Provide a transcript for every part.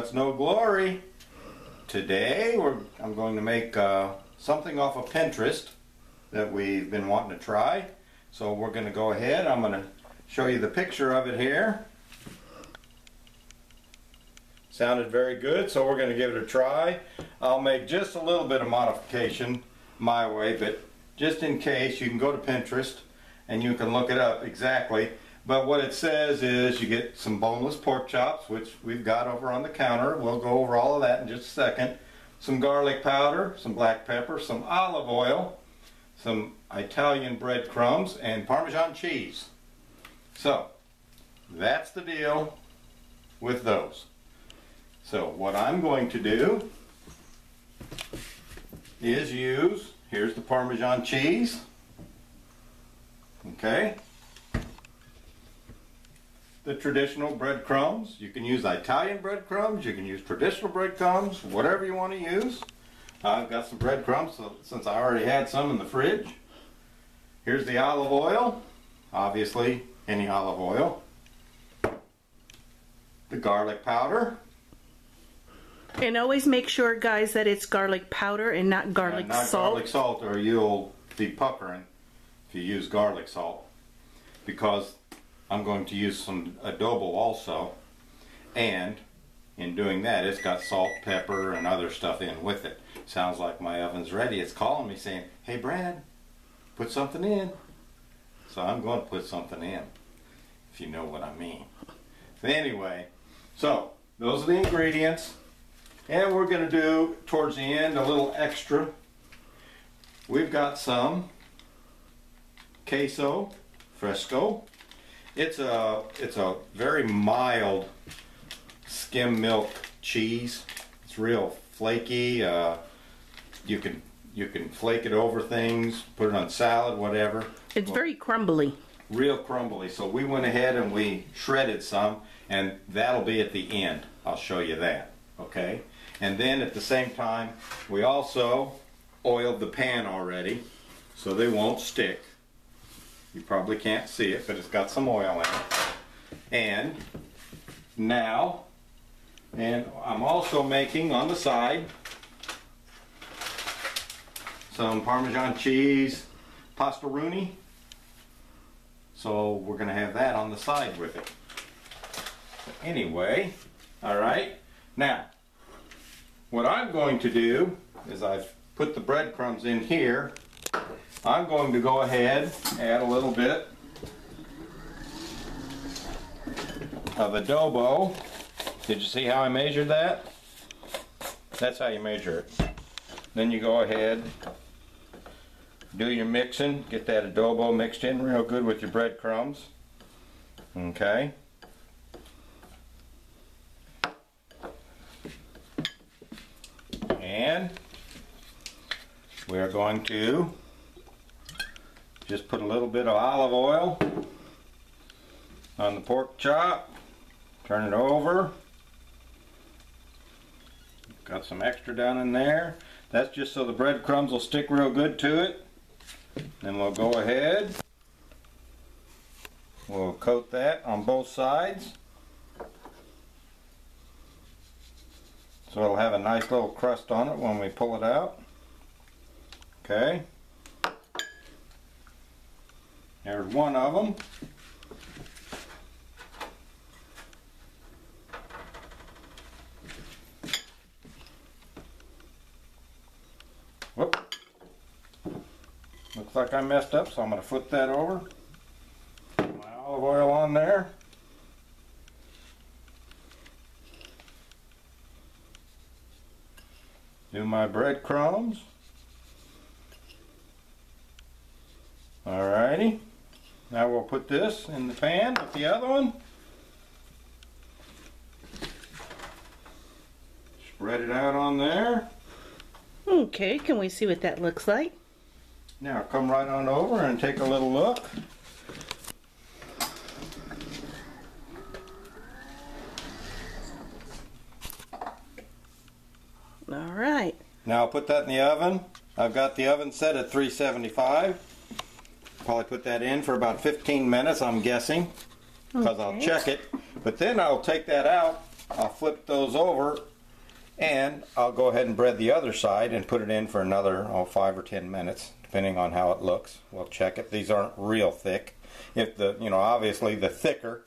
guts, no glory. Today I'm going to make something off of Pinterest that we've been wanting to try. So we're going to go ahead. I'm going to show you the picture of it here. Sounded very good, so we're going to give it a try. I'll make just a little bit of modification my way, but just in case, you can go to Pinterest and you can look it up exactly. But what it says is you get some boneless pork chops, which we've got over on the counter. We'll go over all of that in just a second. Some garlic powder, some black pepper, some olive oil, some Italian breadcrumbs, and Parmesan cheese. So, that's the deal with those. So, what I'm going to do is use, here's the Parmesan cheese. Okay. The traditional breadcrumbs. You can use Italian breadcrumbs, you can use traditional breadcrumbs, whatever you want to use. I've got some breadcrumbs since I already had some in the fridge. Here's the olive oil, obviously any olive oil. The garlic powder. And always make sure, guys, that it's garlic powder and not garlic not salt. Garlic salt, or you'll be puckering if you use garlic salt, because I'm going to use some adobo also, and in doing that it's got salt, pepper, and other stuff in with it. Sounds like my oven's ready. It's calling me saying, hey Brad, put something in. So I'm going to put something in, if you know what I mean. So anyway, so those are the ingredients, and we're going to do towards the end a little extra. We've got some queso fresco. It's a very mild skim milk cheese. It's real flaky. You can flake it over things, put it on salad, whatever. It's very crumbly. Real crumbly. So we went ahead and we shredded some, and that'll be at the end. I'll show you that. Okay. And then at the same time, we also oiled the pan already, so they won't stick. You probably can't see it, but it's got some oil in it. And now, and I'm also making on the side some Parmesan cheese pastaroni. So we're going to have that on the side with it. But anyway, alright. Now, what I'm going to do is I've put the breadcrumbs in here. I'm going to go ahead, add a little bit of adobo. Did you see how I measured that? That's how you measure it. Then you go ahead, do your mixing, get that adobo mixed in real good with your breadcrumbs. Okay. And we are going to just put a little bit of olive oil on the pork chop, turn it over. Got some extra down in there. That's just so the breadcrumbs will stick real good to it. Then we'll go ahead, we'll coat that on both sides, so it'll have a nice little crust on it when we pull it out. Okay. There's one of them. Whoop. Looks like I messed up, so I'm going to flip that over. Put my olive oil on there. Do my breadcrumbs. Alrighty. Now we'll put this in the pan with the other one. Spread it out on there. Okay, can we see what that looks like? Now come right on over and take a little look. Alright. Now I'll put that in the oven. I've got the oven set at 375. Probably put that in for about 15 minutes, I'm guessing, because I'll check it. But then I'll take that out I'll flip those over and I'll go ahead and bread the other side and put it in for another 5 or 10 minutes, depending on how it looks. We'll check it. These aren't real thick. If the, obviously the thicker,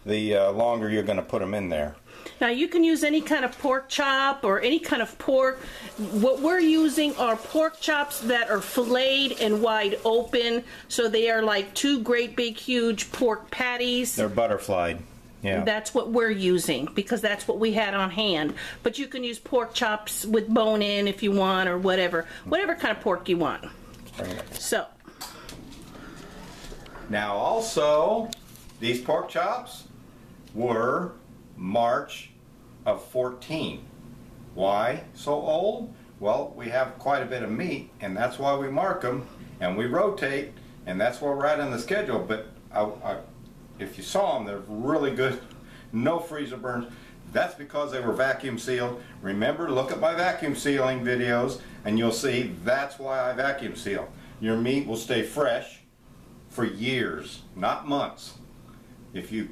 the longer you're going to put them in there. Now you can use any kind of pork chop or any kind of pork. What we're using are pork chops that are filleted and wide open, so they are like two great big huge pork patties. They're butterflied. Yeah. That's what we're using because that's what we had on hand. But you can use pork chops with bone in if you want, or whatever kind of pork you want. So now also, these pork chops were March of 14. Why so old? Well, we have quite a bit of meat, and that's why we mark them, and we rotate, and that's where we're at on the schedule. But if you saw them, they're really good. No freezer burns. That's because they were vacuum sealed. Remember, look at my vacuum sealing videos, and you'll see that's why I vacuum seal. Your meat will stay fresh for years, not months. If you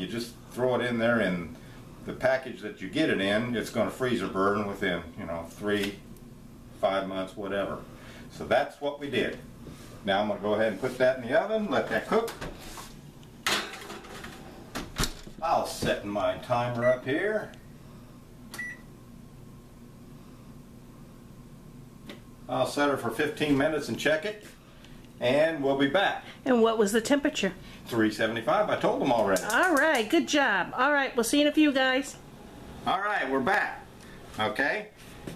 just throw it in there in the package that you get it in, it's going to freezer burn within 3, 5 months, whatever. So that's what we did. Now I'm going to go ahead and put that in the oven, let that cook. I'll set my timer up here. I'll set her for 15 minutes and check it, and we'll be back. And what was the temperature? 375. I told them already. All right, good job. All right, we'll see you in a few, guys. All right, we're back. Okay,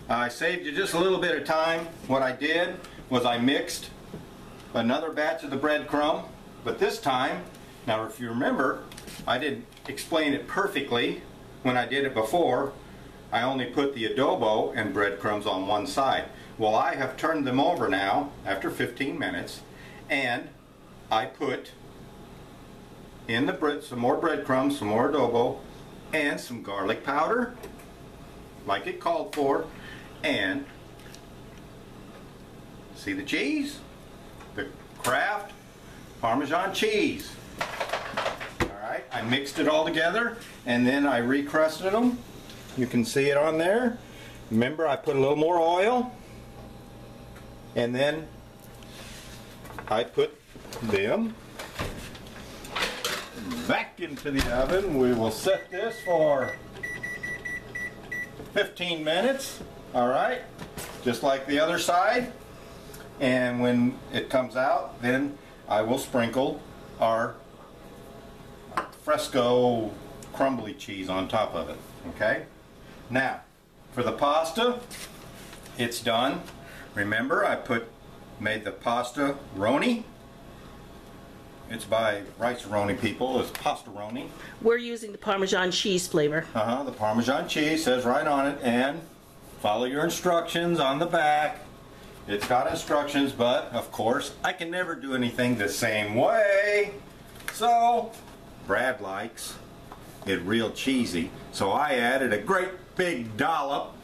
I saved you just a little bit of time. What I did was I mixed another batch of the breadcrumb, but this time, now if you remember, I didn't explain it perfectly when I did it before. I only put the adobo and breadcrumbs on one side. Well, I have turned them over now after 15 minutes, and I put in the bread some more breadcrumbs, some more adobo, and some garlic powder, like it called for, and see the cheese? The Kraft Parmesan cheese. Alright, I mixed it all together, and then I recrusted them. You can see it on there. Remember, I put a little more oil, and then I put them back into the oven. We will set this for 15 minutes, alright, just like the other side. And when it comes out, then I will sprinkle our fresco crumbly cheese on top of it. Okay? Now, for the pasta, it's done. Remember, I made the pasta roni. It's by Rice-A-Roni people. It's pasta-roni. We're using the Parmesan cheese flavor. The Parmesan cheese says right on it, and follow your instructions on the back. It's got instructions, but of course I can never do anything the same way. So Brad likes it real cheesy, so I added a great big dollop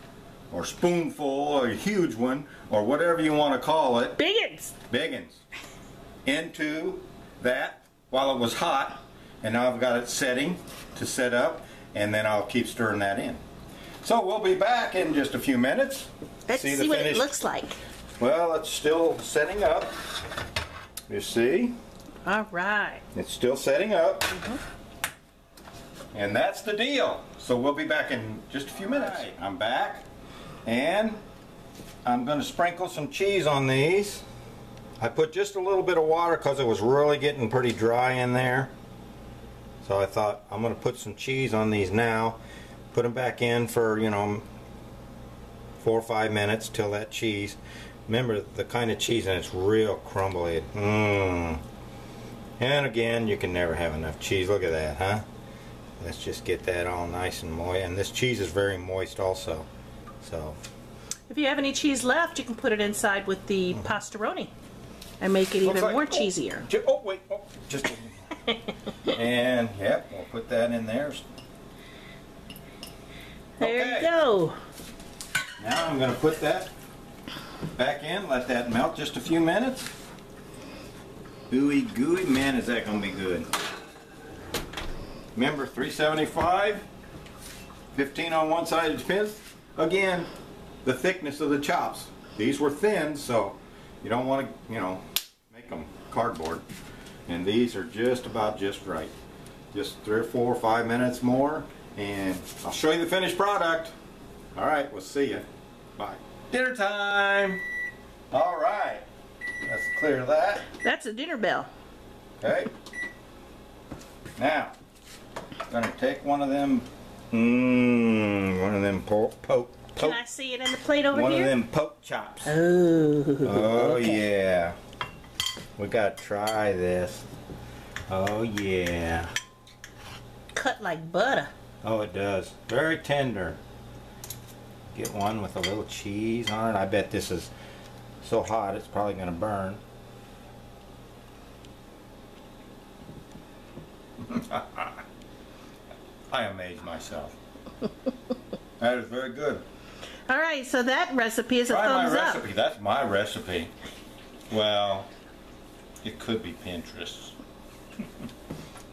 or spoonful or a huge one or whatever you want to call it. Biggins into that while it was hot, and now I've got it setting to set up, and then I'll keep stirring that in. So we'll be back in just a few minutes. Let's see what it looks like. Well, it's still setting up. You see? All right. It's still setting up. And that's the deal. So we'll be back in just a few minutes. Right, I'm back, and I'm going to sprinkle some cheese on these. I put just a little bit of water because it was really getting pretty dry in there. So I thought I'm going to put some cheese on these now. Put them back in for, 4 or 5 minutes till that cheese. Remember the kind of cheese, and it's real crumbly. And again, you can never have enough cheese. Look at that, huh? Let's just get that all nice and moist. And this cheese is very moist also. So if you have any cheese left, you can put it inside with the pastaroni and make it even more cheesier. Oh, wait. Oh, just and, yep, we'll put that in there. There you go. Now I'm going to put that back in, let that melt just a few minutes. Ooey gooey, man, is that going to be good. Remember, 375 15 on one side. It depends, again, the thickness of the chops. These were thin, so you don't want to, you know, make them cardboard. And these are just about just right. Just 3 or 4 or 5 minutes more, and I'll show you the finished product. All right, we'll see you. Bye. Dinner time. All right, let's clear that. That's a dinner bell. Okay. Now, I'm gonna take one of them. One of them Can I see it in the plate over one here? of them poke chops. Oh. Oh Okay. yeah. We gotta try this. Oh yeah. Cut like butter. Oh, it does. Very tender. Get one with a little cheese on it. I bet this is so hot it's probably gonna burn. I amaze myself. That is very good. All right, so that recipe is a Try thumbs my up. recipe. That's my recipe. Well, it could be Pinterest's.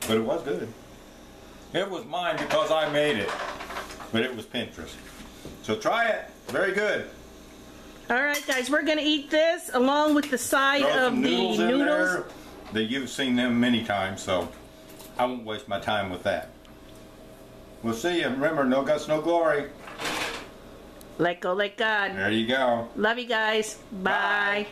But it was good. It was mine because I made it. But it was Pinterest. So try it. Very good. All right, guys, we're going to eat this along with the side Throw of some the noodles in noodles. there. That you've seen them many times, so I won't waste my time with that. We'll see you. Remember, no guts, no glory. Let go, let God. There you go. Love you guys. Bye. Bye.